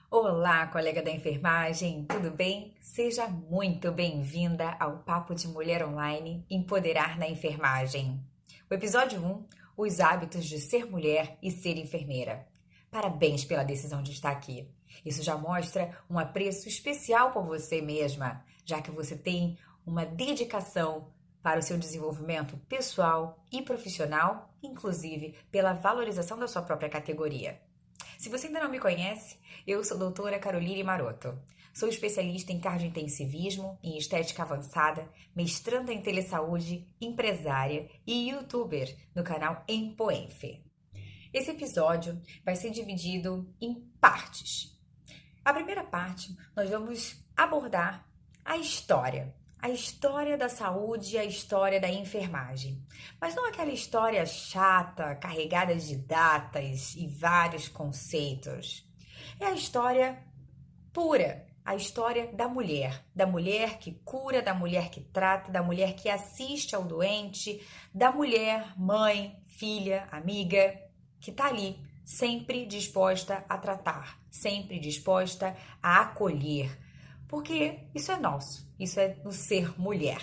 Olá, colega da enfermagem, tudo bem? Seja muito bem-vinda ao Papo de Mulher Online Empoderar na Enfermagem. O episódio 1, Os hábitos de ser mulher e ser enfermeira. Parabéns pela decisão de estar aqui. Isso já mostra um apreço especial por você mesma, já que você tem uma dedicação para o seu desenvolvimento pessoal e profissional, inclusive pela valorização da sua própria categoria. Se você ainda não me conhece, eu sou a doutora Caroline Maroto. Sou especialista em cardiointensivismo e estética avançada, mestranda em telesaúde, empresária e youtuber no canal Empoenf. Esse episódio vai ser dividido em partes. A primeira parte, nós vamos abordar a história da saúde e a história da enfermagem. Mas não aquela história chata, carregada de datas e vários conceitos. É a história pura, a história da mulher que cura, da mulher que trata, da mulher que assiste ao doente, da mulher, mãe, filha, amiga, que tá ali, sempre disposta a tratar, sempre disposta a acolher, porque isso é nosso, isso é no ser mulher.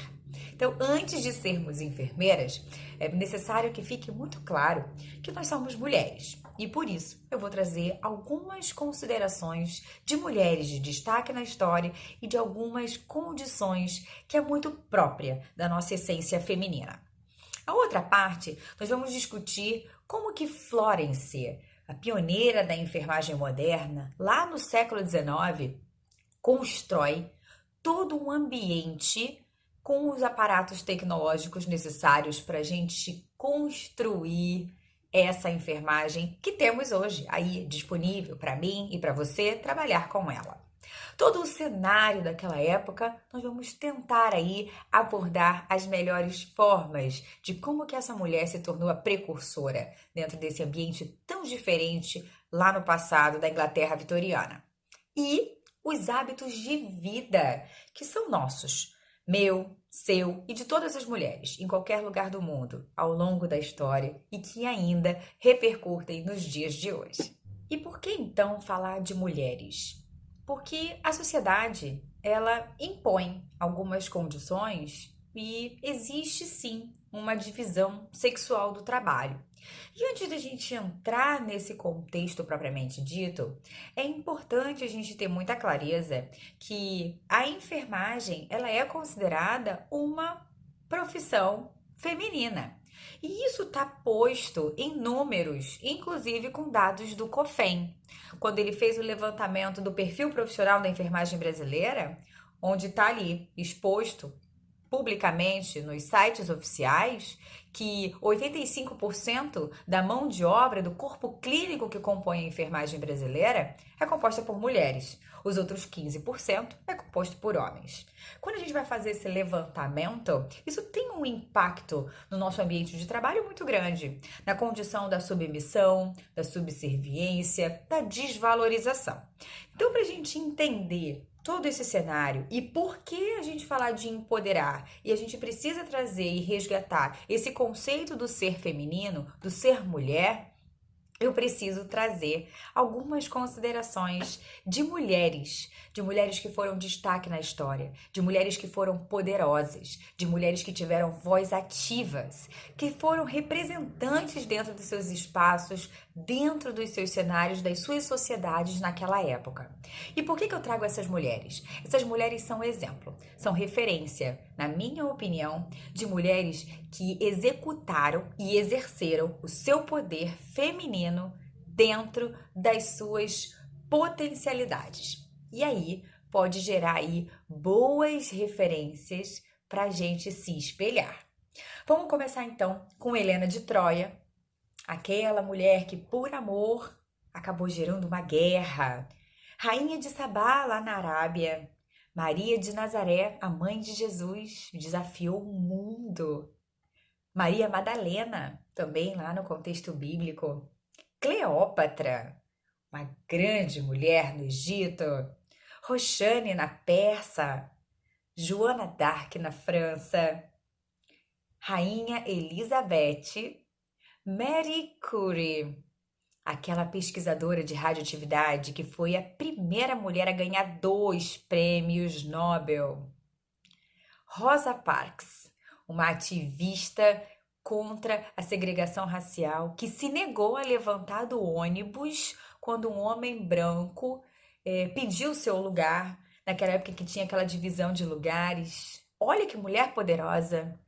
Então, antes de sermos enfermeiras, é necessário que fique muito claro que nós somos mulheres. E por isso, eu vou trazer algumas considerações de mulheres de destaque na história e de algumas condições que é muito própria da nossa essência feminina. A outra parte, nós vamos discutir como que Florence, a pioneira da enfermagem moderna, lá no século XIX, constrói todo um ambiente com os aparatos tecnológicos necessários para a gente construir essa enfermagem que temos hoje aí disponível para mim e para você trabalhar com ela. Todo o cenário daquela época, nós vamos tentar aí abordar as melhores formas de como que essa mulher se tornou a precursora dentro desse ambiente tão diferente lá no passado da Inglaterra vitoriana. E os hábitos de vida que são nossos, meu, seu e de todas as mulheres em qualquer lugar do mundo ao longo da história e que ainda repercutem nos dias de hoje. E por que então falar de mulheres? Porque a sociedade, ela impõe algumas condições e existe sim uma divisão sexual do trabalho. E antes de a gente entrar nesse contexto propriamente dito, é importante a gente ter muita clareza que a enfermagem, ela é considerada uma profissão feminina. E isso está posto em números, inclusive com dados do COFEN. Quando ele fez o levantamento do perfil profissional da enfermagem brasileira, onde está ali exposto publicamente nos sites oficiais que 85% da mão de obra do corpo clínico que compõe a enfermagem brasileira é composta por mulheres. Os outros 15% é composto por homens. Quando a gente vai fazer esse levantamento, isso tem um impacto no nosso ambiente de trabalho muito grande, na condição da submissão, da subserviência, da desvalorização. Então, para a gente entender todo esse cenário e por que a gente falar de empoderar e a gente precisa trazer e resgatar esse conceito do ser feminino, do ser mulher, eu preciso trazer algumas considerações de mulheres que foram destaque na história, de mulheres que foram poderosas, de mulheres que tiveram voz ativas, que foram representantes dentro dos seus espaços, dentro dos seus cenários, das suas sociedades naquela época. E por que eu trago essas mulheres? Essas mulheres são exemplo, são referência, na minha opinião, de mulheres que executaram e exerceram o seu poder feminino dentro das suas potencialidades. E aí pode gerar aí boas referências para a gente se espelhar. Vamos começar então com Helena de Troia, aquela mulher que por amor acabou gerando uma guerra. Rainha de Sabá lá na Arábia. Maria de Nazaré, a mãe de Jesus, desafiou o mundo. Maria Madalena, também lá no contexto bíblico. Cleópatra, uma grande mulher no Egito. Roxane na Pérsia. Joana d'Arc na França. Rainha Elizabeth. Marie Curie. aquela pesquisadora de radioatividade que foi a primeira mulher a ganhar 2 prêmios Nobel. Rosa Parks, uma ativista contra a segregação racial, que se negou a levantar do ônibus quando um homem branco pediu seu lugar, naquela época que tinha aquela divisão de lugares. Olha que mulher poderosa!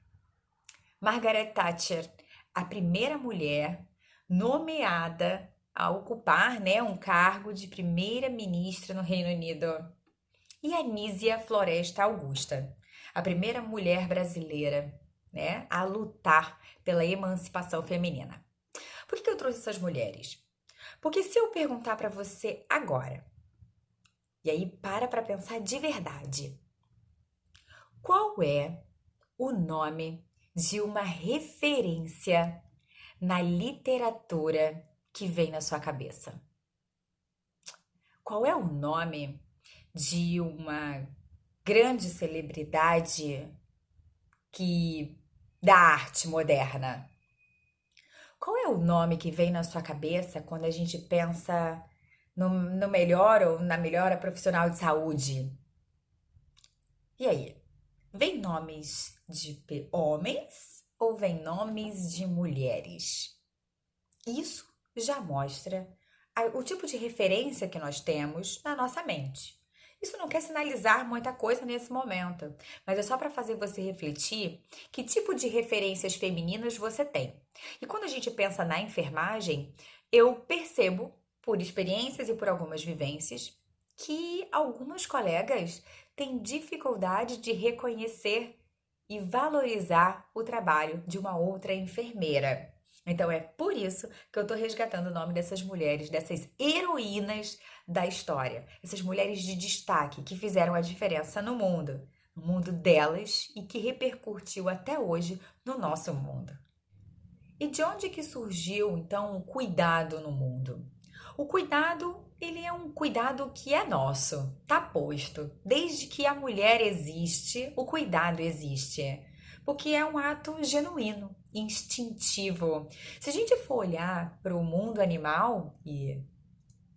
Margaret Thatcher, a primeira mulher nomeada a ocupar, né, um cargo de primeira-ministra no Reino Unido. E Anísia Floresta Augusta, a primeira mulher brasileira, né, a lutar pela emancipação feminina. Por que eu trouxe essas mulheres? Porque se eu perguntar para você agora, e aí para pensar de verdade, qual é o nome de uma referência na literatura que vem na sua cabeça? Qual é o nome de uma grande celebridade da arte moderna? Qual é o nome que vem na sua cabeça quando a gente pensa no melhor ou na melhora profissional de saúde? E aí? Vem nomes de homens ou vem nomes de mulheres? Isso já mostra o tipo de referência que nós temos na nossa mente. Isso não quer sinalizar muita coisa nesse momento, mas é só para fazer você refletir que tipo de referências femininas você tem. E quando a gente pensa na enfermagem, eu percebo, por experiências e por algumas vivências, que algumas colegas têm dificuldade de reconhecer e valorizar o trabalho de uma outra enfermeira. Então é por isso que eu estou resgatando o nome dessas mulheres, dessas heroínas da história. Essas mulheres de destaque que fizeram a diferença no mundo delas e que repercutiu até hoje no nosso mundo. E de onde que surgiu então o cuidado no mundo? O cuidado, ele é um cuidado que é nosso, tá posto. Desde que a mulher existe, o cuidado existe. Porque é um ato genuíno, instintivo. Se a gente for olhar para o mundo animal e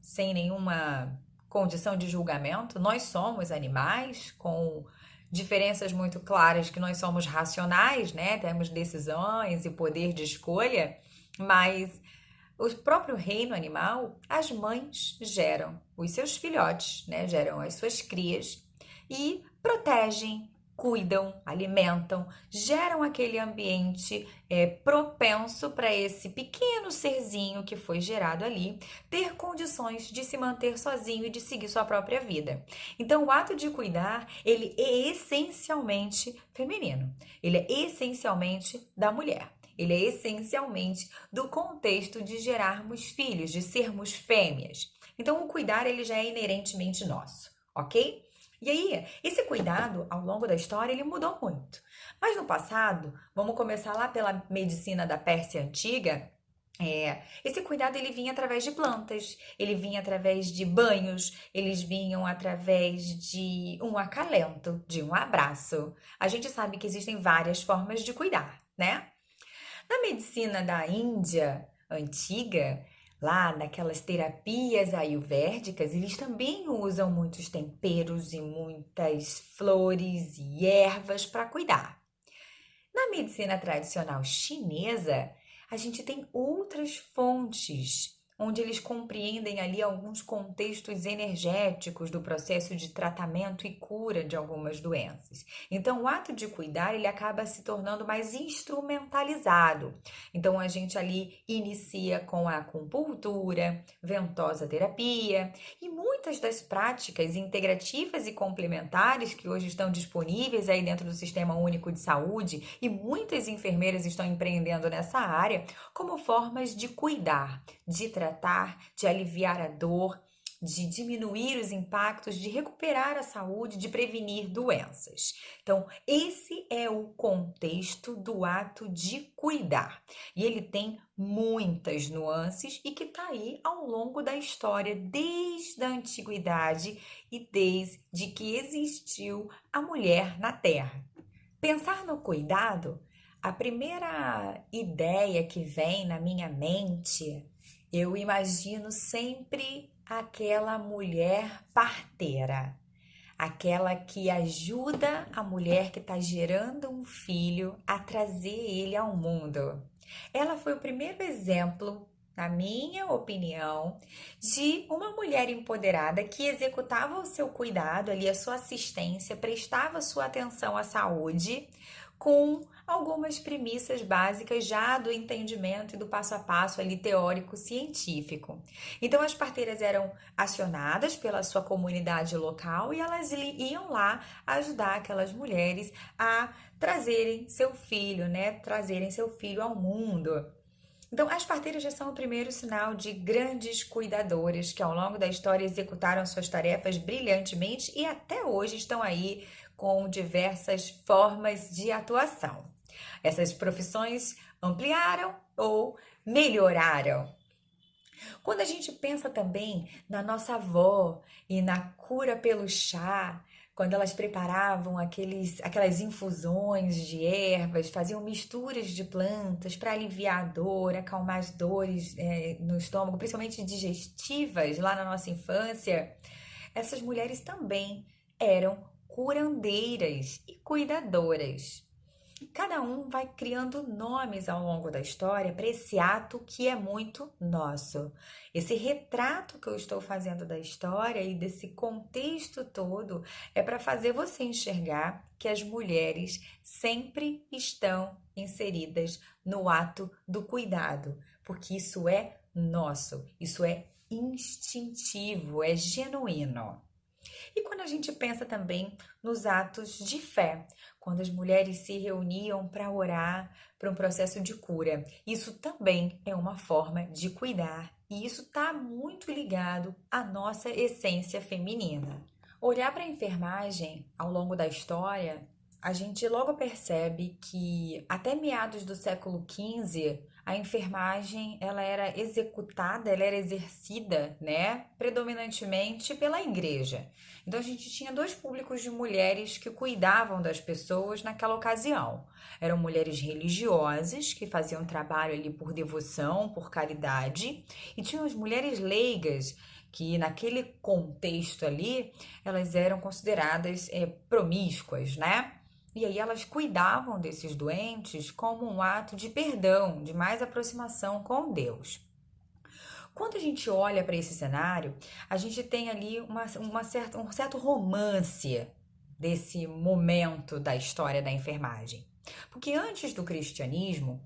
sem nenhuma condição de julgamento, nós somos animais com diferenças muito claras que nós somos racionais, né? Temos decisões e poder de escolha, mas o próprio reino animal, as mães geram os seus filhotes, né? Geram as suas crias e protegem, cuidam, alimentam, geram aquele ambiente propenso para esse pequeno serzinho que foi gerado ali ter condições de se manter sozinho e de seguir sua própria vida. Então, o ato de cuidar, ele é essencialmente feminino. Ele é essencialmente da mulher. Ele é essencialmente do contexto de gerarmos filhos, de sermos fêmeas. Então, o cuidar, ele já é inerentemente nosso, ok? E aí, esse cuidado, ao longo da história, ele mudou muito. Mas no passado, vamos começar lá pela medicina da Pérsia Antiga, esse cuidado ele vinha através de plantas, ele vinha através de banhos, eles vinham através de um acalento, de um abraço. A gente sabe que existem várias formas de cuidar, né? Na medicina da Índia antiga, lá naquelas terapias ayurvédicas, eles também usam muitos temperos e muitas flores e ervas para cuidar. Na medicina tradicional chinesa, a gente tem outras fontes, onde eles compreendem ali alguns contextos energéticos do processo de tratamento e cura de algumas doenças. Então, o ato de cuidar, ele acaba se tornando mais instrumentalizado. Então, a gente ali inicia com a acupuntura, ventosa terapia e muitas das práticas integrativas e complementares que hoje estão disponíveis aí dentro do Sistema Único de Saúde e muitas enfermeiras estão empreendendo nessa área como formas de cuidar, de tratar, de aliviar a dor, de diminuir os impactos, de recuperar a saúde, de prevenir doenças. Então, esse é o contexto do ato de cuidar. E ele tem muitas nuances e que está aí ao longo da história, desde a antiguidade e desde que existiu a mulher na Terra. Pensar no cuidado, a primeira ideia que vem na minha mente Eu imagino sempre aquela mulher parteira, aquela que ajuda a mulher que está gerando um filho a trazer ele ao mundo. Ela foi o primeiro exemplo, na minha opinião, de uma mulher empoderada que executava o seu cuidado ali, a sua assistência, prestava sua atenção à saúde com algumas premissas básicas já do entendimento e do passo a passo ali teórico científico. Então as parteiras eram acionadas pela sua comunidade local e elas iam lá ajudar aquelas mulheres a trazerem seu filho, né? Trazerem seu filho ao mundo. Então, as parteiras já são o primeiro sinal de grandes cuidadoras que ao longo da história executaram suas tarefas brilhantemente e até hoje estão aí com diversas formas de atuação. Essas profissões ampliaram ou melhoraram. Quando a gente pensa também na nossa avó e na cura pelo chá, quando elas preparavam aquelas infusões de ervas, faziam misturas de plantas para aliviar a dor, acalmar as dores no estômago, principalmente digestivas lá na nossa infância, essas mulheres também eram curandeiras e cuidadoras. Cada um vai criando nomes ao longo da história para esse ato que é muito nosso. Esse retrato que eu estou fazendo da história e desse contexto todo é para fazer você enxergar que as mulheres sempre estão inseridas no ato do cuidado, porque isso é nosso, isso é instintivo, é genuíno. E quando a gente pensa também nos atos de fé, quando as mulheres se reuniam para orar para um processo de cura, isso também é uma forma de cuidar e isso está muito ligado à nossa essência feminina. Olhar para a enfermagem ao longo da história, a gente logo percebe que até meados do século XV a enfermagem ela era executada, ela era exercida, né, predominantemente pela igreja. Então a gente tinha dois públicos de mulheres que cuidavam das pessoas naquela ocasião. Eram mulheres religiosas que faziam trabalho ali por devoção, por caridade, e tinham as mulheres leigas que naquele contexto ali elas eram consideradas promíscuas, né? E aí elas cuidavam desses doentes como um ato de perdão, de mais aproximação com Deus. Quando a gente olha para esse cenário, a gente tem ali um certo romance desse momento da história da enfermagem. Porque antes do cristianismo,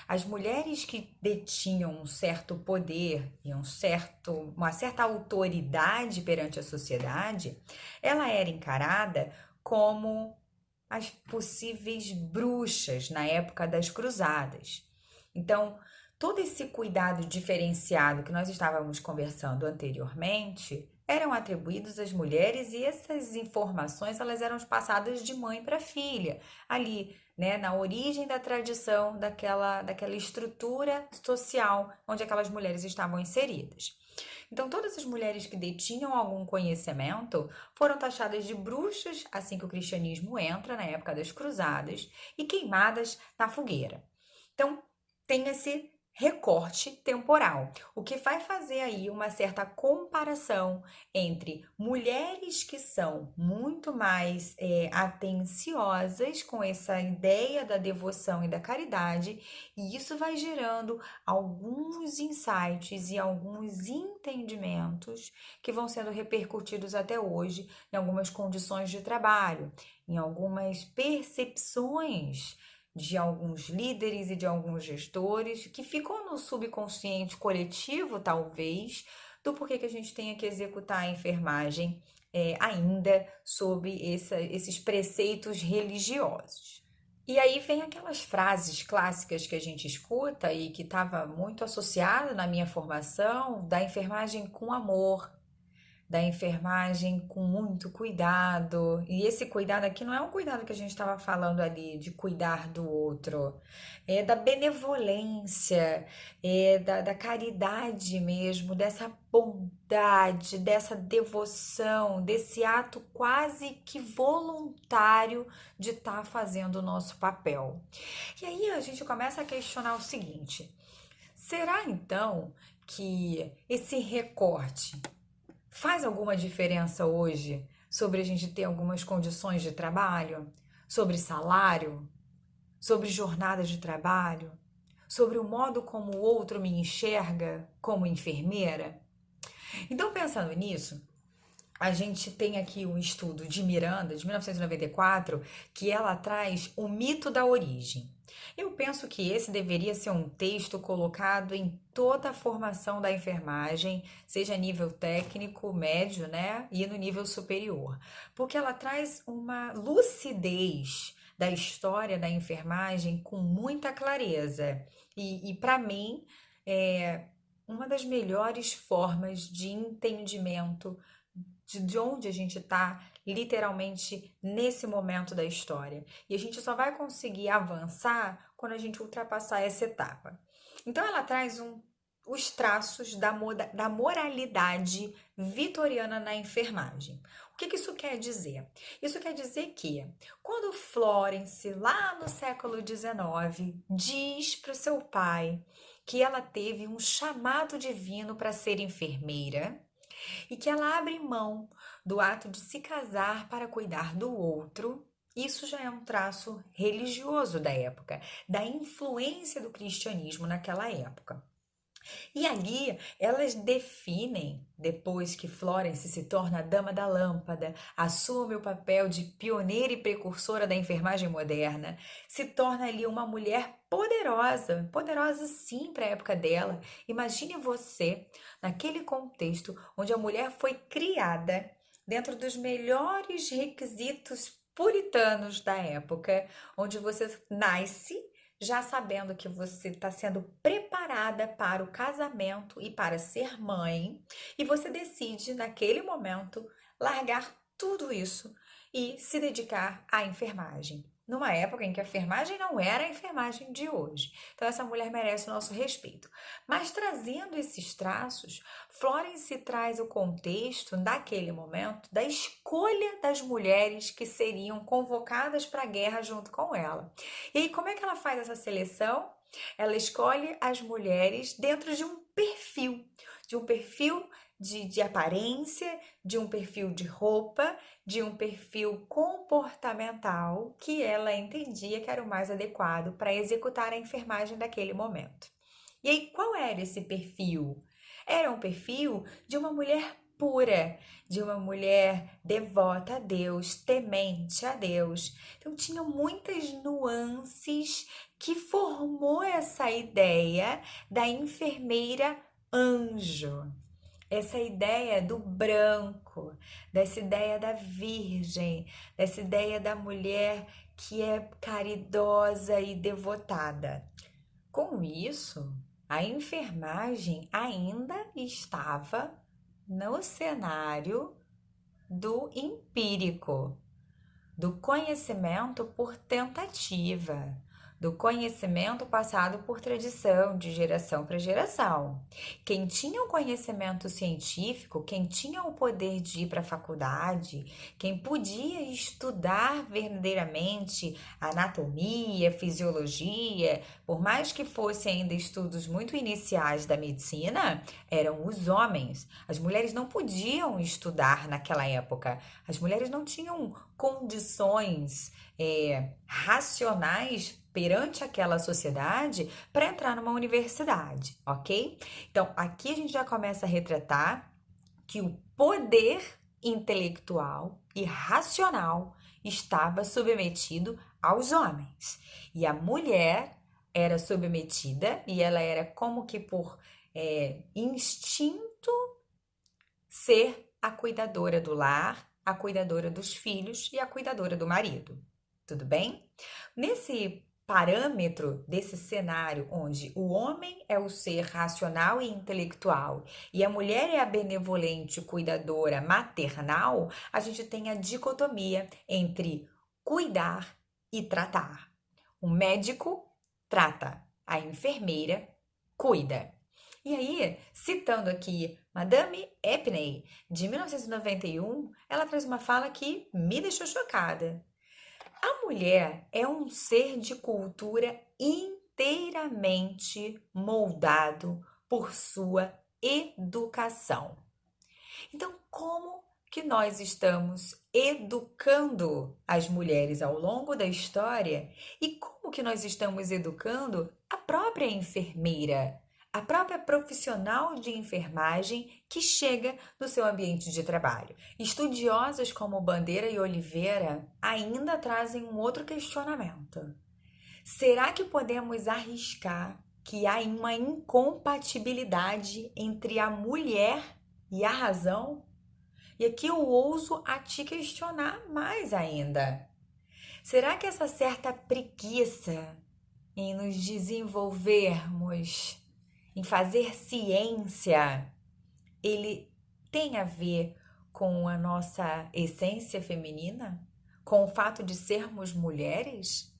as mulheres que detinham um certo poder e uma certa autoridade perante a sociedade, ela era encarada como as possíveis bruxas na época das cruzadas. Então, todo esse cuidado diferenciado que nós estávamos conversando anteriormente eram atribuídos às mulheres e essas informações elas eram passadas de mãe para filha, ali, né, na origem da tradição daquela estrutura social onde aquelas mulheres estavam inseridas. Então, todas as mulheres que detinham algum conhecimento foram taxadas de bruxas assim que o cristianismo entra na época das cruzadas e queimadas na fogueira. Então, tem esse recorte temporal, o que vai fazer aí uma certa comparação entre mulheres que são muito mais atenciosas com essa ideia da devoção e da caridade, e isso vai gerando alguns insights e alguns entendimentos que vão sendo repercutidos até hoje em algumas condições de trabalho, em algumas percepções de alguns líderes e de alguns gestores que ficam no subconsciente coletivo, talvez, do porquê que a gente tenha que executar a enfermagem ainda sob esses preceitos religiosos. E aí vem aquelas frases clássicas que a gente escuta e que estava muito associada na minha formação, da enfermagem com amor, da enfermagem com muito cuidado. E esse cuidado aqui não é um cuidado que a gente estava falando ali de cuidar do outro, é da benevolência, da caridade mesmo, dessa bondade, dessa devoção, desse ato quase que voluntário de estar fazendo o nosso papel. E aí a gente começa a questionar o seguinte: será então que esse recorte faz alguma diferença hoje sobre a gente ter algumas condições de trabalho, sobre salário, sobre jornadas de trabalho, sobre o modo como o outro me enxerga como enfermeira? Então, pensando nisso, a gente tem aqui um estudo de Miranda, de 1994, que ela traz o mito da origem. Eu penso que esse deveria ser um texto colocado em toda a formação da enfermagem, seja nível técnico, médio, né, e no nível superior, porque ela traz uma lucidez da história da enfermagem com muita clareza. E para mim, é uma das melhores formas de entendimento de onde a gente está literalmente nesse momento da história. E a gente só vai conseguir avançar quando a gente ultrapassar essa etapa. Então ela traz os traços da moralidade vitoriana na enfermagem. O que isso quer dizer? Isso quer dizer que quando Florence, lá no século XIX, diz para o seu pai que ela teve um chamado divino para ser enfermeira, e que ela abre mão do ato de se casar para cuidar do outro, isso já é um traço religioso da época, da influência do cristianismo naquela época. E ali elas definem, depois que Florence se torna a dama da lâmpada, assume o papel de pioneira e precursora da enfermagem moderna, se torna ali uma mulher poderosa, poderosa sim para a época dela. Imagine você naquele contexto onde a mulher foi criada dentro dos melhores requisitos puritanos da época, onde você nasce já sabendo que você está sendo preparada para o casamento e para ser mãe, e você decide, naquele momento, largar tudo isso e se dedicar à enfermagem. Numa época em que a enfermagem não era a enfermagem de hoje. Então, essa mulher merece o nosso respeito. Mas, trazendo esses traços, Florence traz o contexto, naquele momento, da escolha das mulheres que seriam convocadas para a guerra junto com ela. E aí, como é que ela faz essa seleção? Ela escolhe as mulheres dentro de um perfil de aparência, de um perfil de roupa, de um perfil comportamental que ela entendia que era o mais adequado para executar a enfermagem daquele momento. E aí, qual era esse perfil? Era um perfil de uma mulher pura, de uma mulher devota a Deus, temente a Deus. Então, tinha muitas nuances que formou essa ideia da enfermeira anjo. Essa ideia do branco, dessa ideia da virgem, dessa ideia da mulher que é caridosa e devotada. Com isso, a enfermagem ainda estava no cenário do empírico, do conhecimento por tentativa, do conhecimento passado por tradição, de geração para geração. Quem tinha o conhecimento científico, quem tinha o poder de ir para a faculdade, quem podia estudar verdadeiramente anatomia, fisiologia, por mais que fossem ainda estudos muito iniciais da medicina, eram os homens. As mulheres não podiam estudar naquela época. As mulheres não tinham condições racionais perante aquela sociedade para entrar numa universidade, ok? Então, aqui a gente já começa a retratar que o poder intelectual e racional estava submetido aos homens. E a mulher era submetida e ela era como que por instinto ser a cuidadora do lar, a cuidadora dos filhos e a cuidadora do marido. Tudo bem? Nesse parâmetro desse cenário onde o homem é o ser racional e intelectual e a mulher é a benevolente, cuidadora, maternal, a gente tem a dicotomia entre cuidar e tratar. O médico trata, a enfermeira cuida. E aí, citando aqui Madame Epney, de 1991, ela traz uma fala que me deixou chocada. A mulher é um ser de cultura inteiramente moldado por sua educação. Então, como que nós estamos educando as mulheres ao longo da história e como que nós estamos educando a própria enfermeira, a própria profissional de enfermagem que chega no seu ambiente de trabalho? Estudiosos como Bandeira e Oliveira ainda trazem um outro questionamento. Será que podemos arriscar que há uma incompatibilidade entre a mulher e a razão? E aqui eu ouso a te questionar mais ainda. Será que essa certa preguiça em nos desenvolvermos, em fazer ciência, ele tem a ver com a nossa essência feminina? Com o fato de sermos mulheres?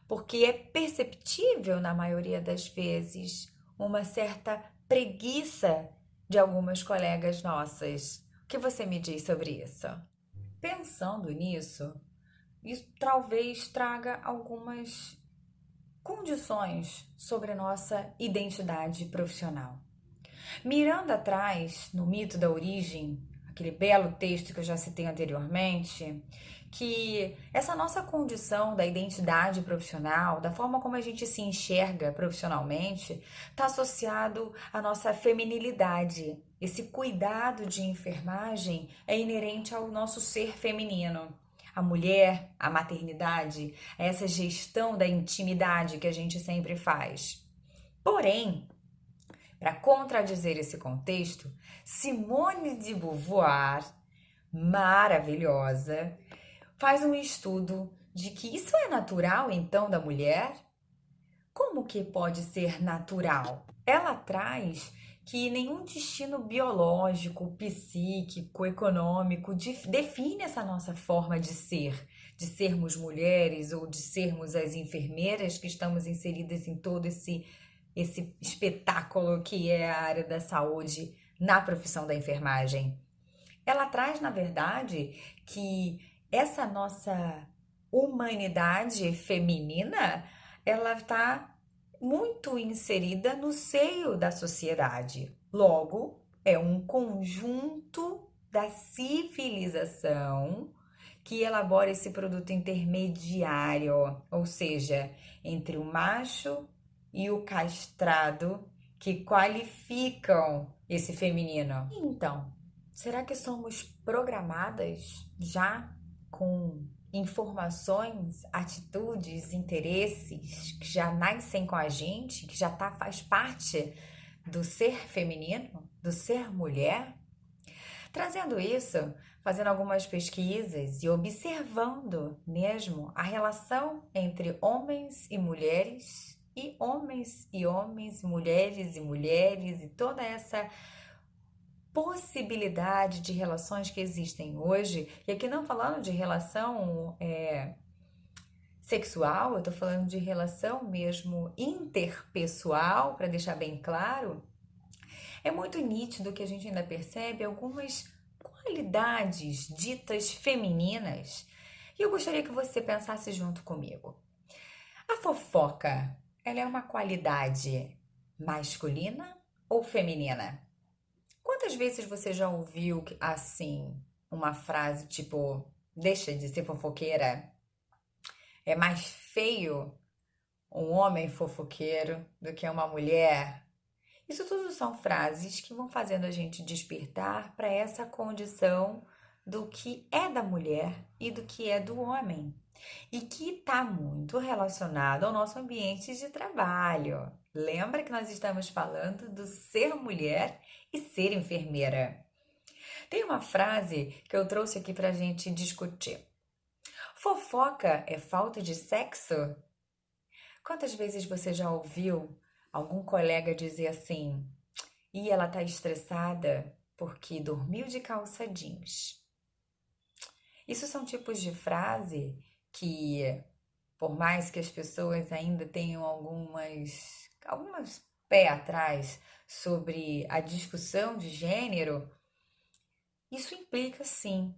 Porque é perceptível, na maioria das vezes, uma certa preguiça de algumas colegas nossas. O que você me diz sobre isso? Pensando nisso, isso talvez traga algumas condições sobre a nossa identidade profissional. Mirando atrás no mito da origem, aquele belo texto que eu já citei anteriormente, que essa nossa condição da identidade profissional, da forma como a gente se enxerga profissionalmente, está associado à nossa feminilidade. Esse cuidado de enfermagem é inerente ao nosso ser feminino. A mulher, a maternidade, essa gestão da intimidade que a gente sempre faz. Porém, para contradizer esse contexto, Simone de Beauvoir, maravilhosa, faz um estudo de que isso é natural, então, da mulher? Como que pode ser natural? Ela traz que nenhum destino biológico, psíquico, econômico define essa nossa forma de sermos mulheres ou de sermos as enfermeiras que estamos inseridas em todo esse espetáculo que é a área da saúde na profissão da enfermagem. Ela traz, na verdade, que essa nossa humanidade feminina, ela está muito inserida no seio da sociedade. Logo, é um conjunto da civilização que elabora esse produto intermediário, ou seja, entre o macho e o castrado, que qualificam esse feminino. Então, será que somos programadas já com informações, atitudes, interesses que já nascem com a gente, que já faz parte do ser feminino, do ser mulher? Trazendo isso, fazendo algumas pesquisas e observando mesmo a relação entre homens e homens, mulheres e toda essa possibilidade de relações que existem hoje, e aqui não falando de relação sexual, eu tô falando de relação mesmo interpessoal, para deixar bem claro, é muito nítido que a gente ainda percebe algumas qualidades ditas femininas, e eu gostaria que você pensasse junto comigo. A fofoca, ela é uma qualidade masculina ou feminina? Quantas vezes você já ouviu assim uma frase tipo, deixa de ser fofoqueira? É mais feio um homem fofoqueiro do que uma mulher? Isso tudo são frases que vão fazendo a gente despertar para essa condição do que é da mulher e do que é do homem. E que está muito relacionado ao nosso ambiente de trabalho. Lembra que nós estamos falando do ser mulher e ser enfermeira. Tem uma frase que eu trouxe aqui para a gente discutir. Fofoca é falta de sexo? Quantas vezes você já ouviu algum colega dizer assim, e ela tá estressada porque dormiu de calça jeans? Isso são tipos de frase que, por mais que as pessoas ainda tenham algumas pé atrás sobre a discussão de gênero, isso implica sim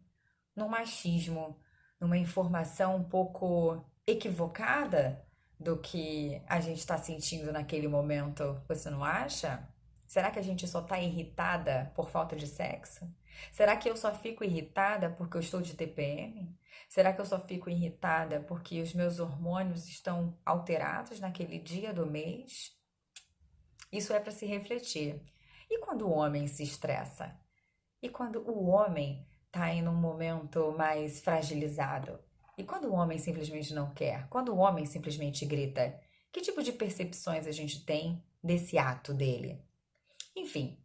no machismo, numa informação um pouco equivocada do que a gente está sentindo naquele momento, você não acha? Será que a gente só tá irritada por falta de sexo? Será que eu só fico irritada porque eu estou de TPM? Será que eu só fico irritada porque os meus hormônios estão alterados naquele dia do mês? Isso é para se refletir. E quando o homem se estressa? E quando o homem está em um momento mais fragilizado? E quando o homem simplesmente não quer? Quando o homem simplesmente grita? Que tipo de percepções a gente tem desse ato dele? Enfim,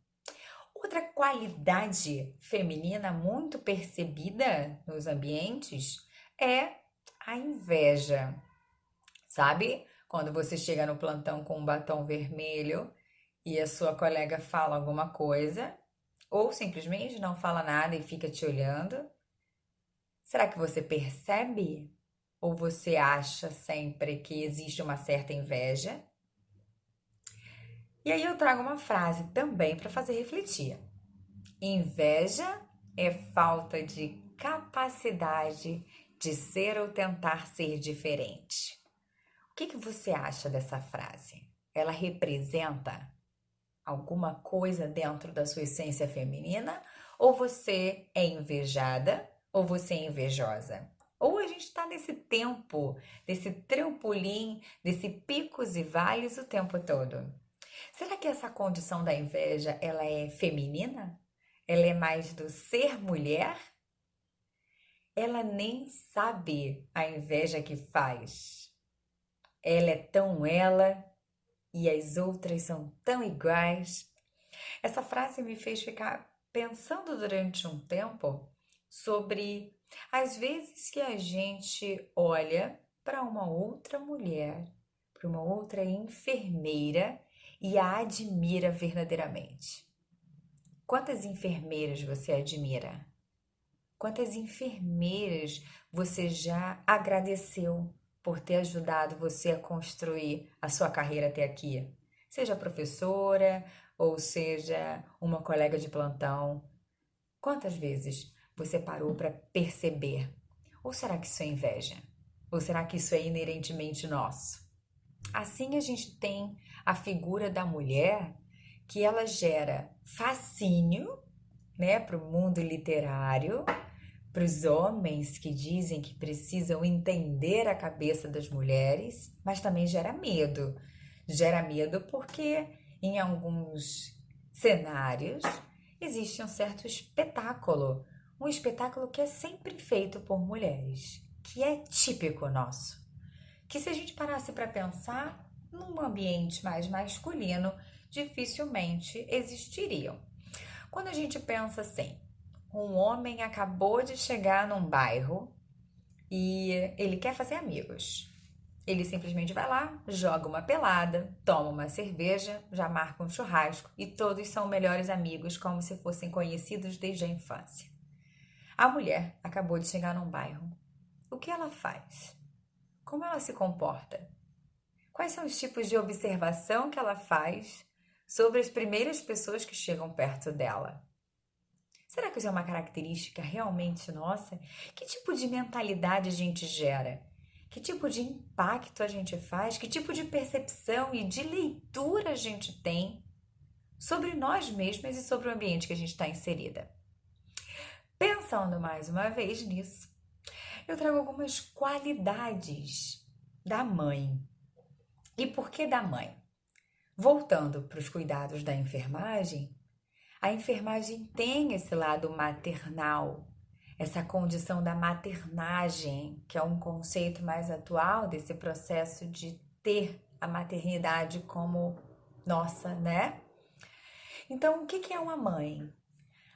outra qualidade feminina muito percebida nos ambientes é a inveja. Sabe? Quando você chega no plantão com um batom vermelho e a sua colega fala alguma coisa, ou simplesmente não fala nada e fica te olhando. Será que você percebe? Ou você acha sempre que existe uma certa inveja? E aí eu trago uma frase também para fazer refletir. Inveja é falta de capacidade de ser ou tentar ser diferente. O que você acha dessa frase? Ela representa alguma coisa dentro da sua essência feminina? Ou você é invejada? Ou você é invejosa? Ou a gente está nesse tempo, desse trampolim, desse picos e vales o tempo todo? Será que essa condição da inveja, ela é feminina? Ela é mais do ser mulher? Ela nem sabe a inveja que faz. Ela é tão ela e as outras são tão iguais. Essa frase me fez ficar pensando durante um tempo sobre as vezes que a gente olha para uma outra mulher, para uma outra enfermeira e a admira verdadeiramente. Quantas enfermeiras você admira? Quantas enfermeiras você já agradeceu por ter ajudado você a construir a sua carreira até aqui? Seja professora ou seja uma colega de plantão. Quantas vezes você parou para perceber? Ou será que isso é inveja? Ou será que isso é inerentemente nosso? Assim a gente tem a figura da mulher que ela gera fascínio, né, para o mundo literário, para os homens que dizem que precisam entender a cabeça das mulheres, mas também gera medo. Gera medo porque em alguns cenários existe um certo espetáculo, um espetáculo que é sempre feito por mulheres, que é típico nosso. Que se a gente parasse para pensar, num ambiente mais masculino, dificilmente existiriam. Quando a gente pensa assim, um homem acabou de chegar num bairro e ele quer fazer amigos. Ele simplesmente vai lá, joga uma pelada, toma uma cerveja, já marca um churrasco e todos são melhores amigos como se fossem conhecidos desde a infância. A mulher acabou de chegar num bairro. O que ela faz? Como ela se comporta? Quais são os tipos de observação que ela faz sobre as primeiras pessoas que chegam perto dela? Será que isso é uma característica realmente nossa? Que tipo de mentalidade a gente gera? Que tipo de impacto a gente faz? Que tipo de percepção e de leitura a gente tem sobre nós mesmas e sobre o ambiente que a gente está inserida? Pensando mais uma vez nisso, eu trago algumas qualidades da mãe. E por que da mãe? Voltando para os cuidados da enfermagem, a enfermagem tem esse lado maternal, essa condição da maternagem, que é um conceito mais atual desse processo de ter a maternidade como nossa, né? Então, o que é uma mãe?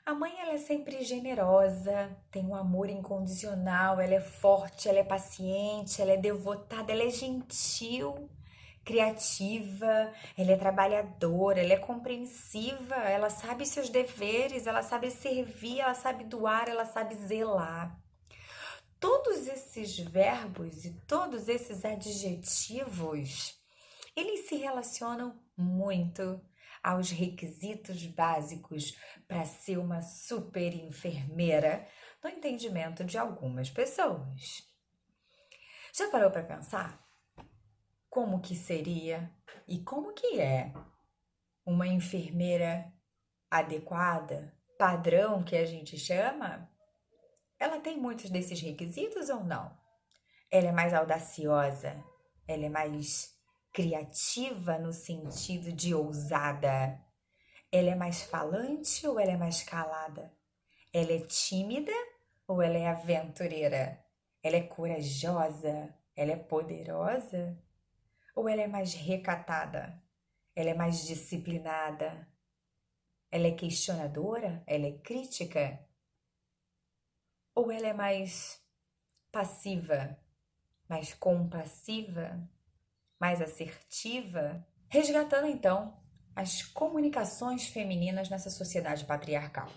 A mãe ela é sempre generosa, tem um amor incondicional, ela é forte, ela é paciente, ela é devotada, ela é gentil, criativa, ela é trabalhadora, ela é compreensiva, ela sabe seus deveres, ela sabe servir, ela sabe doar, ela sabe zelar. Todos esses verbos e todos esses adjetivos, eles se relacionam muito aos requisitos básicos para ser uma super enfermeira no entendimento de algumas pessoas. Já parou para pensar como que seria e como que é uma enfermeira adequada, padrão que a gente chama, ela tem muitos desses requisitos ou não? Ela é mais audaciosa, ela é mais criativa no sentido de ousada. Ela é mais falante ou ela é mais calada? Ela é tímida ou ela é aventureira? Ela é corajosa? Ela é poderosa? Ou ela é mais recatada? Ela é mais disciplinada? Ela é questionadora? Ela é crítica? Ou ela é mais passiva, mais compassiva, mais assertiva? Resgatando então as comunicações femininas nessa sociedade patriarcal.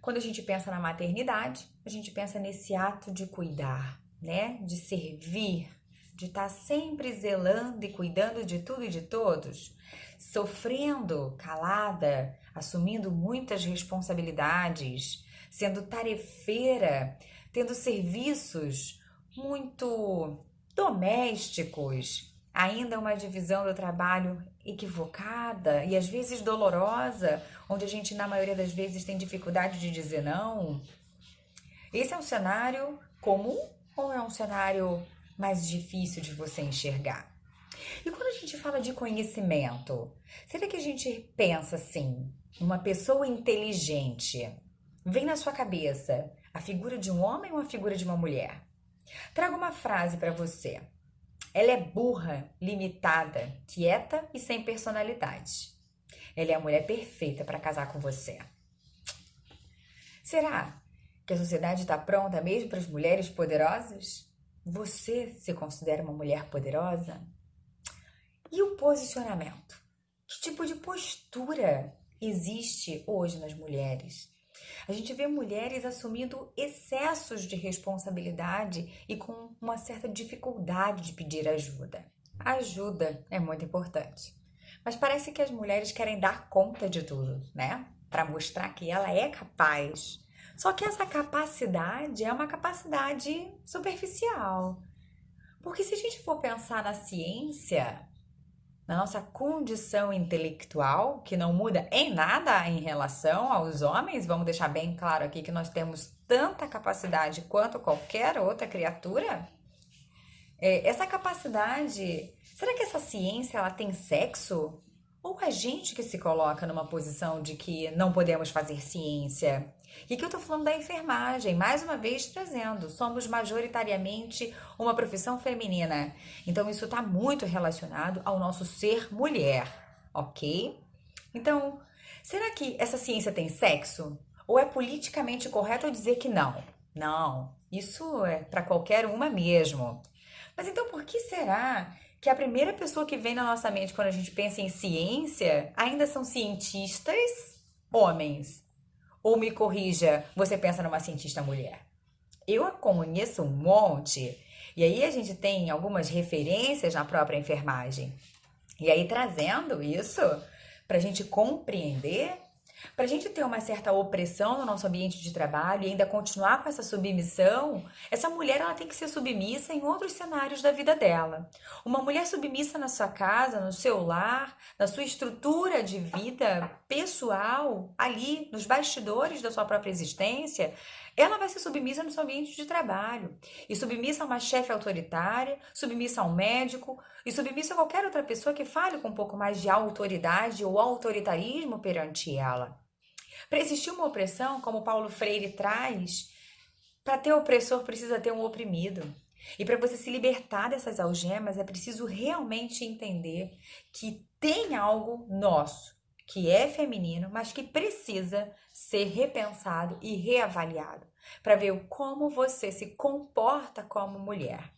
Quando a gente pensa na maternidade, a gente pensa nesse ato de cuidar, né? De servir, de estar sempre zelando e cuidando de tudo e de todos, sofrendo calada, assumindo muitas responsabilidades, sendo tarefeira, tendo serviços muito domésticos, ainda uma divisão do trabalho equivocada e às vezes dolorosa, onde a gente, na maioria das vezes, tem dificuldade de dizer não. Esse é um cenário comum ou é um cenário mais difícil de você enxergar? E quando a gente fala de conhecimento, será que a gente pensa assim, uma pessoa inteligente? Vem na sua cabeça a figura de um homem ou a figura de uma mulher? Trago uma frase para você. Ela é burra, limitada, quieta e sem personalidade. Ela é a mulher perfeita para casar com você. Será que a sociedade está pronta mesmo para as mulheres poderosas? Você se considera uma mulher poderosa? E o posicionamento? Que tipo de postura existe hoje nas mulheres? A gente vê mulheres assumindo excessos de responsabilidade e com uma certa dificuldade de pedir ajuda. A ajuda é muito importante, mas parece que as mulheres querem dar conta de tudo, né? Para mostrar que ela é capaz. Só que essa capacidade é uma capacidade superficial. Porque se a gente for pensar na ciência, na nossa condição intelectual, que não muda em nada em relação aos homens, vamos deixar bem claro aqui que nós temos tanta capacidade quanto qualquer outra criatura. Essa capacidade, será que essa ciência ela tem sexo? Ou a gente que se coloca numa posição de que não podemos fazer ciência? E aqui eu tô falando da enfermagem, mais uma vez trazendo, somos majoritariamente uma profissão feminina. Então isso está muito relacionado ao nosso ser mulher, ok? Então, será que essa ciência tem sexo? Ou é politicamente correto eu dizer que não? Não, isso é para qualquer uma mesmo. Mas então por que será que a primeira pessoa que vem na nossa mente quando a gente pensa em ciência ainda são cientistas homens? Ou me corrija, você pensa numa cientista mulher? Eu a conheço um monte, e aí a gente tem algumas referências na própria enfermagem. E aí trazendo isso para a gente compreender, para a gente ter uma certa opressão no nosso ambiente de trabalho e ainda continuar com essa submissão, essa mulher ela tem que ser submissa em outros cenários da vida dela. Uma mulher submissa na sua casa, no seu lar, na sua estrutura de vida pessoal, ali nos bastidores da sua própria existência, ela vai ser submissa no seu ambiente de trabalho. E submissa a uma chefe autoritária, submissa a um médico e submissa a qualquer outra pessoa que fale com um pouco mais de autoridade ou autoritarismo perante ela. Para existir uma opressão, como Paulo Freire traz, para ter opressor precisa ter um oprimido. E para você se libertar dessas algemas é preciso realmente entender que tem algo nosso, que é feminino, mas que precisa ser repensado e reavaliado, para ver como você se comporta como mulher.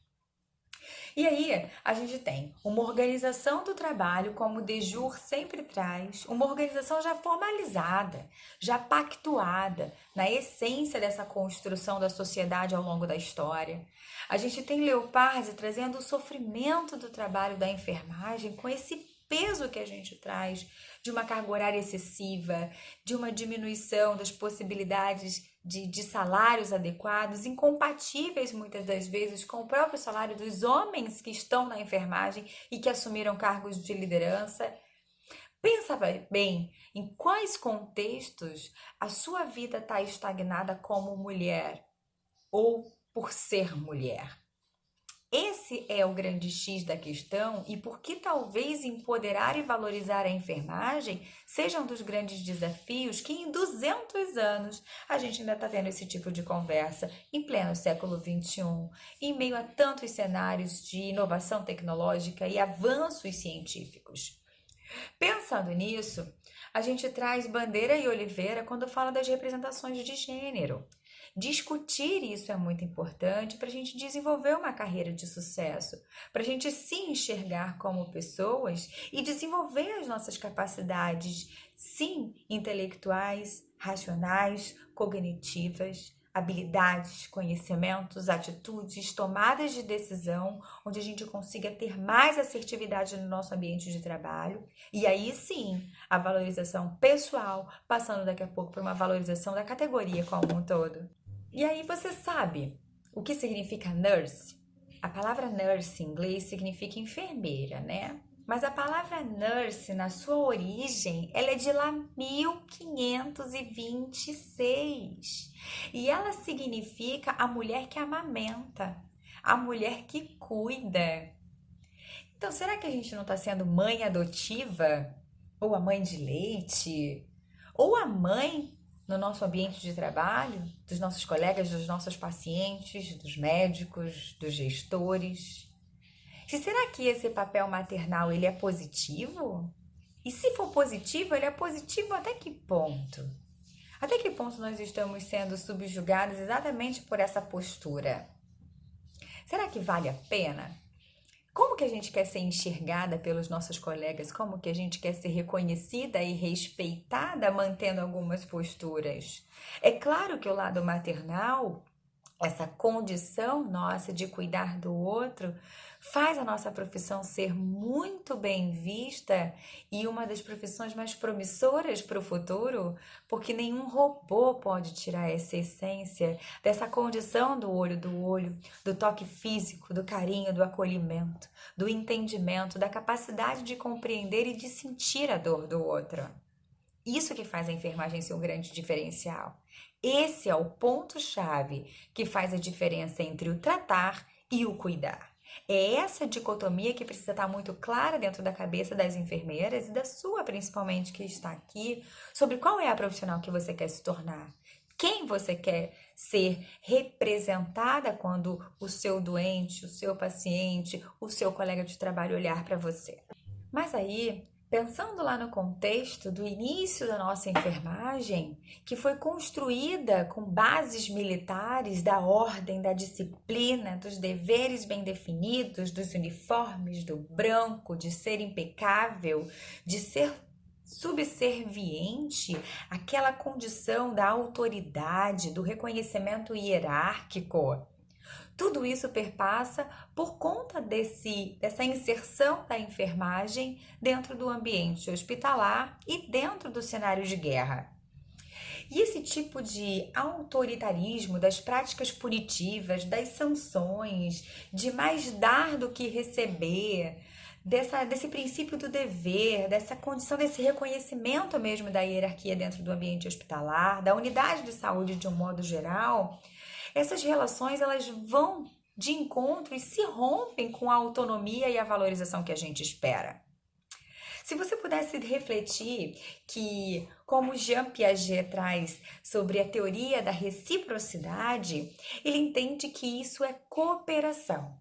E aí, a gente tem uma organização do trabalho, como o Dejur sempre traz, uma organização já formalizada, já pactuada, na essência dessa construção da sociedade ao longo da história. A gente tem Leopardi trazendo o sofrimento do trabalho da enfermagem com esse peso que a gente traz de uma carga horária excessiva, de uma diminuição das possibilidades de salários adequados, incompatíveis muitas das vezes com o próprio salário dos homens que estão na enfermagem e que assumiram cargos de liderança. Pensa bem em quais contextos a sua vida está estagnada como mulher ou por ser mulher. Esse é o grande X da questão e por que talvez empoderar e valorizar a enfermagem seja um dos grandes desafios que em 200 anos a gente ainda está tendo esse tipo de conversa em pleno século XXI, em meio a tantos cenários de inovação tecnológica e avanços científicos. Pensando nisso, a gente traz bandeira e oliveira quando fala das representações de gênero. Discutir isso é muito importante para a gente desenvolver uma carreira de sucesso, para a gente se enxergar como pessoas e desenvolver as nossas capacidades, sim, intelectuais, racionais, cognitivas, habilidades, conhecimentos, atitudes, tomadas de decisão, onde a gente consiga ter mais assertividade no nosso ambiente de trabalho. E aí sim, a valorização pessoal, passando daqui a pouco para uma valorização da categoria como um todo. E aí você sabe o que significa nurse? A palavra nurse em inglês significa enfermeira, né? Mas a palavra nurse, na sua origem, ela é de lá 1526. E ela significa a mulher que amamenta, a mulher que cuida. Então, será que a gente não está sendo mãe adotiva? Ou a mãe de leite? Ou a mãe no nosso ambiente de trabalho, dos nossos colegas, dos nossos pacientes, dos médicos, dos gestores? E será que esse papel maternal ele é positivo? E se for positivo, ele é positivo até que ponto? Até que ponto nós estamos sendo subjugados exatamente por essa postura? Será que vale a pena? Como que a gente quer ser enxergada pelos nossos colegas? Como que a gente quer ser reconhecida e respeitada mantendo algumas posturas? É claro que o lado maternal, essa condição nossa de cuidar do outro, faz a nossa profissão ser muito bem vista e uma das profissões mais promissoras para o futuro, porque nenhum robô pode tirar essa essência dessa condição do olho, do toque físico, do carinho, do acolhimento, do entendimento, da capacidade de compreender e de sentir a dor do outro. Isso que faz a enfermagem ser um grande diferencial. Esse é o ponto-chave que faz a diferença entre o tratar e o cuidar. É essa dicotomia que precisa estar muito clara dentro da cabeça das enfermeiras e da sua, principalmente, que está aqui, sobre qual é a profissional que você quer se tornar. Quem você quer ser representada quando o seu doente, o seu paciente, o seu colega de trabalho olhar para você. Mas aí, pensando lá no contexto do início da nossa enfermagem, que foi construída com bases militares da ordem, da disciplina, dos deveres bem definidos, dos uniformes, do branco, de ser impecável, de ser subserviente, aquela condição da autoridade, do reconhecimento hierárquico. Tudo isso perpassa por conta dessa inserção da enfermagem dentro do ambiente hospitalar e dentro do cenário de guerra. E esse tipo de autoritarismo das práticas punitivas, das sanções, de mais dar do que receber, desse princípio do dever, dessa condição, desse reconhecimento mesmo da hierarquia dentro do ambiente hospitalar, da unidade de saúde de um modo geral, essas relações elas vão de encontro e se rompem com a autonomia e a valorização que a gente espera. Se você pudesse refletir que, como Jean Piaget traz sobre a teoria da reciprocidade, ele entende que isso é cooperação.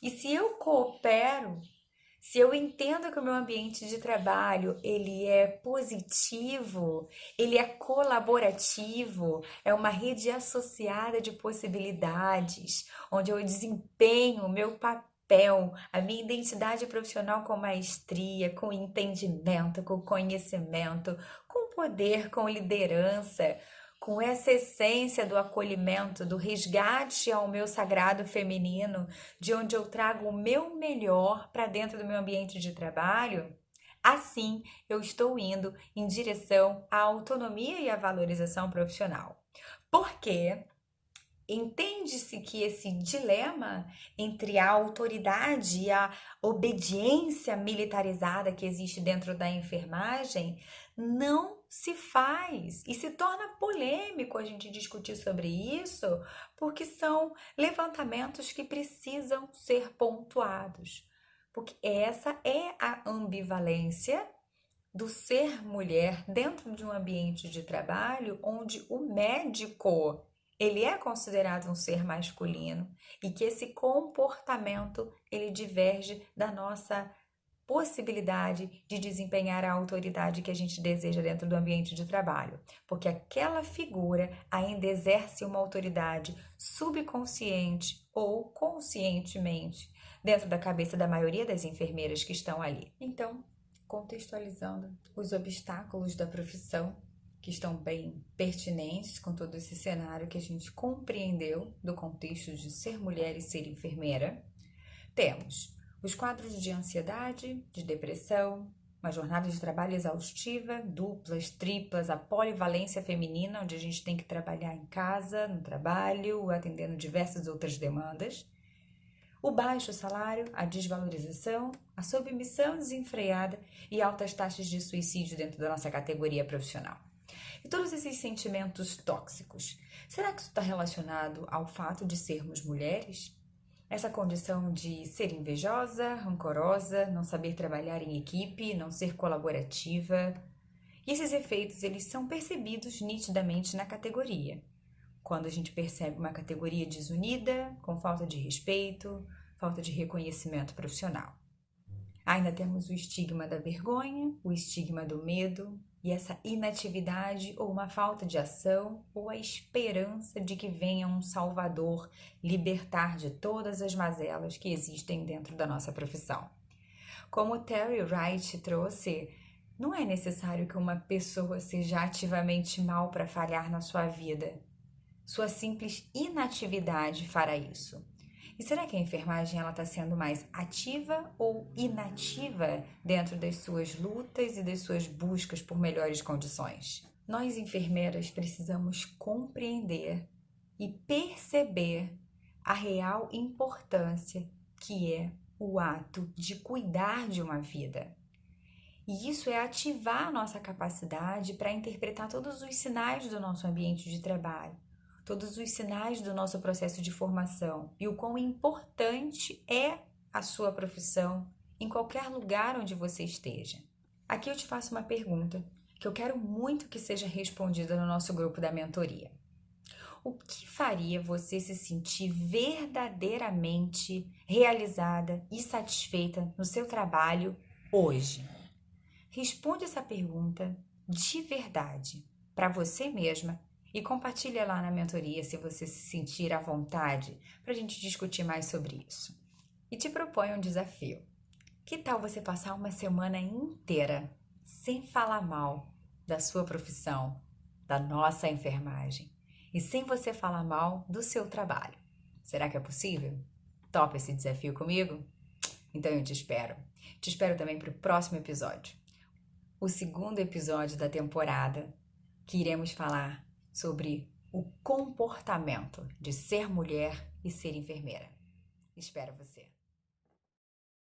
E se eu coopero, se eu entendo que o meu ambiente de trabalho ele é positivo, ele é colaborativo, é uma rede associada de possibilidades, onde eu desempenho o meu papel, a minha identidade profissional com maestria, com entendimento, com conhecimento, com poder, com liderança, com essa essência do acolhimento, do resgate ao meu sagrado feminino, de onde eu trago o meu melhor para dentro do meu ambiente de trabalho, assim eu estou indo em direção à autonomia e à valorização profissional. Porque Entende-se que esse dilema entre a autoridade e a obediência militarizada que existe dentro da enfermagem não se faz e se torna polêmico a gente discutir sobre isso, porque são levantamentos que precisam ser pontuados. Porque essa é a ambivalência do ser mulher dentro de um ambiente de trabalho onde o médico ele é considerado um ser masculino e que esse comportamento ele diverge da nossa possibilidade de desempenhar a autoridade que a gente deseja dentro do ambiente de trabalho, porque aquela figura ainda exerce uma autoridade subconsciente ou conscientemente dentro da cabeça da maioria das enfermeiras que estão ali. Então, contextualizando os obstáculos da profissão, que estão bem pertinentes com todo esse cenário que a gente compreendeu do contexto de ser mulher e ser enfermeira, temos os quadros de ansiedade, de depressão, uma jornada de trabalho exaustiva, duplas, triplas, a polivalência feminina, onde a gente tem que trabalhar em casa, no trabalho, atendendo diversas outras demandas, o baixo salário, a desvalorização, a submissão desenfreada e altas taxas de suicídio dentro da nossa categoria profissional. E todos esses sentimentos tóxicos, será que isso está relacionado ao fato de sermos mulheres? Essa condição de ser invejosa, rancorosa, não saber trabalhar em equipe, não ser colaborativa. E esses efeitos, eles são percebidos nitidamente na categoria. Quando a gente percebe uma categoria desunida, com falta de respeito, falta de reconhecimento profissional. Ainda temos o estigma da vergonha, o estigma do medo e essa inatividade ou uma falta de ação ou a esperança de que venha um salvador libertar de todas as mazelas que existem dentro da nossa profissão. Como Terry Wright trouxe, não é necessário que uma pessoa seja ativamente mal para falhar na sua vida. Sua simples inatividade fará isso. E será que a enfermagem está sendo mais ativa ou inativa dentro das suas lutas e das suas buscas por melhores condições? Nós, enfermeiras, precisamos compreender e perceber a real importância que é o ato de cuidar de uma vida. E isso é ativar a nossa capacidade para interpretar todos os sinais do nosso ambiente de trabalho, todos os sinais do nosso processo de formação e o quão importante é a sua profissão em qualquer lugar onde você esteja. Aqui eu te faço uma pergunta que eu quero muito que seja respondida no nosso grupo da mentoria. O que faria você se sentir verdadeiramente realizada e satisfeita no seu trabalho hoje? Responde essa pergunta de verdade para você mesma e compartilha lá na mentoria se você se sentir à vontade para a gente discutir mais sobre isso. E te proponho um desafio. Que tal você passar uma semana inteira sem falar mal da sua profissão, da nossa enfermagem e sem você falar mal do seu trabalho? Será que é possível? Topa esse desafio comigo? Então eu te espero. Te espero também para o próximo episódio. O segundo episódio da temporada, que iremos falar sobre o comportamento de ser mulher e ser enfermeira. Espero você!